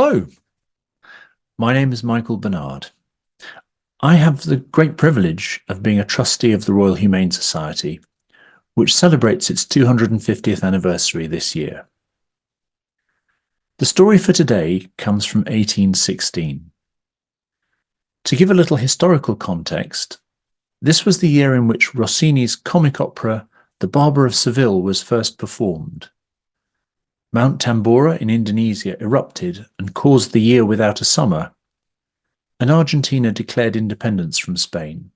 Hello, my name is Michael Bernard. I have the great privilege of being a trustee of the Royal Humane Society, which celebrates its 250th anniversary this year. The story for today comes from 1816. To give a little historical context, this was the year in which Rossini's comic opera The Barber of Seville was first performed. Mount Tambora in Indonesia erupted and caused the year without a summer, and Argentina declared independence from Spain.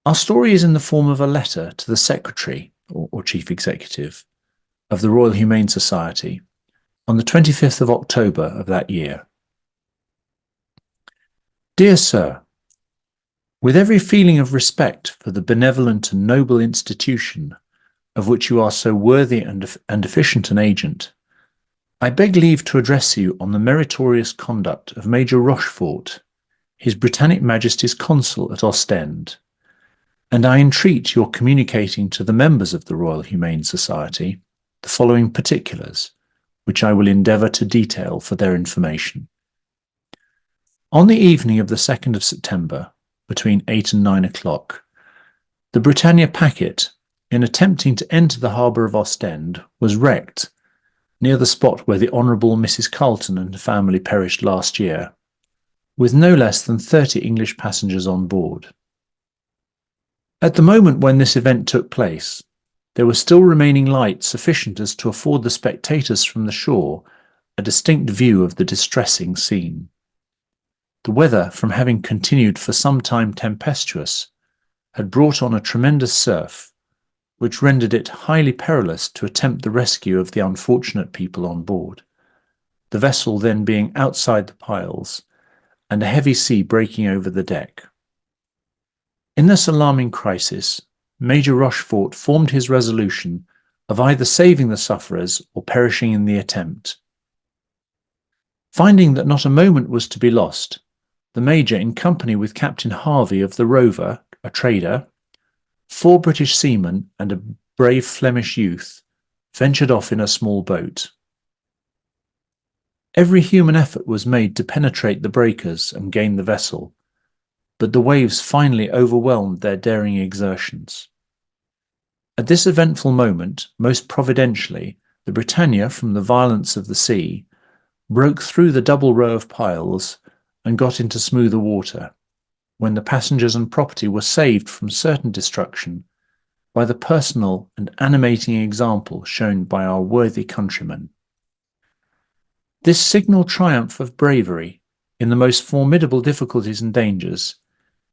Our story is in the form of a letter to the Secretary, or Chief Executive, of the Royal Humane Society on the 25th of October of that year. Dear Sir, with every feeling of respect for the benevolent and noble institution of which you are so worthy and efficient an agent, I beg leave to address you on the meritorious conduct of Major Rochefort, His Britannic Majesty's Consul at Ostend, and I entreat your communicating to the members of the Royal Humane Society the following particulars, which I will endeavour to detail for their information. On the evening of the 2nd of September, between 8 and 9 o'clock, the Britannia packet, in attempting to enter the harbour of Ostend, was wrecked near the spot where the Honourable Mrs. Carleton and her family perished last year, with no less than 30 English passengers on board. At the moment when this event took place, there was still remaining light sufficient as to afford the spectators from the shore a distinct view of the distressing scene. The weather, from having continued for some time tempestuous, had brought on a tremendous surf, which rendered it highly perilous to attempt the rescue of the unfortunate people on board, the vessel then being outside the piles, and a heavy sea breaking over the deck. In this alarming crisis, Major Rochefort formed his resolution of either saving the sufferers or perishing in the attempt. Finding that not a moment was to be lost, the Major, in company with Captain Harvey of the Rover, a trader, 4 British seamen and a brave Flemish youth, ventured off in a small boat. Every human effort was made to penetrate the breakers and gain the vessel, but the waves finally overwhelmed their daring exertions. At this eventful moment, most providentially, the Britannia, from the violence of the sea, broke through the double row of piles and got into smoother water, when the passengers and property were saved from certain destruction by the personal and animating example shown by our worthy countrymen. This signal triumph of bravery in the most formidable difficulties and dangers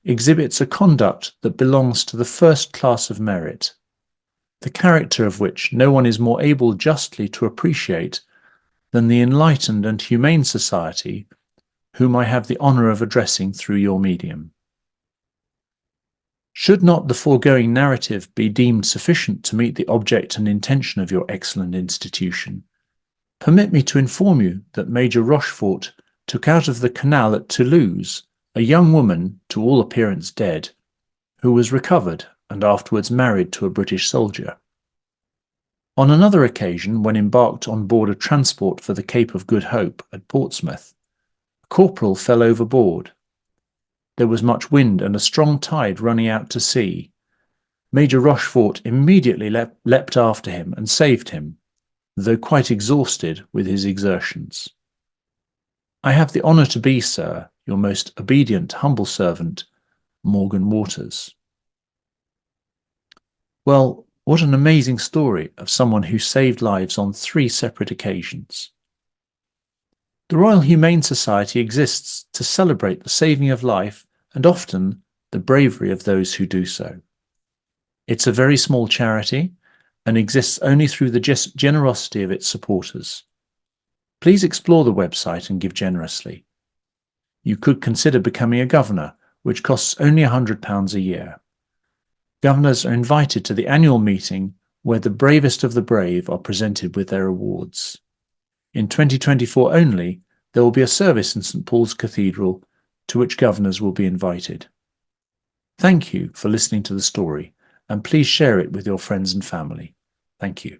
exhibits a conduct that belongs to the first class of merit, the character of which no one is more able justly to appreciate than the enlightened and humane society whom I have the honour of addressing through your medium. Should not the foregoing narrative be deemed sufficient to meet the object and intention of your excellent institution, permit me to inform you that Major Rochefort took out of the canal at Toulouse a young woman, to all appearance dead, who was recovered and afterwards married to a British soldier. On another occasion, when embarked on board a transport for the Cape of Good Hope at Portsmouth, a corporal fell overboard. There was much wind and a strong tide running out to sea. Major Rochefort immediately leapt after him and saved him, though quite exhausted with his exertions. I have the honour to be, sir, your most obedient, humble servant, Morgan Waters. Well, what an amazing story of someone who saved lives on 3 separate occasions. The Royal Humane Society exists to celebrate the saving of life and often the bravery of those who do so. It's a very small charity and exists only through the generosity of its supporters. Please explore the website and give generously. You could consider becoming a governor, which costs only £100 a year. Governors are invited to the annual meeting where the bravest of the brave are presented with their awards. In 2024 only, there will be a service in St. Paul's Cathedral to which governors will be invited. Thank you for listening to the story, and please share it with your friends and family. Thank you.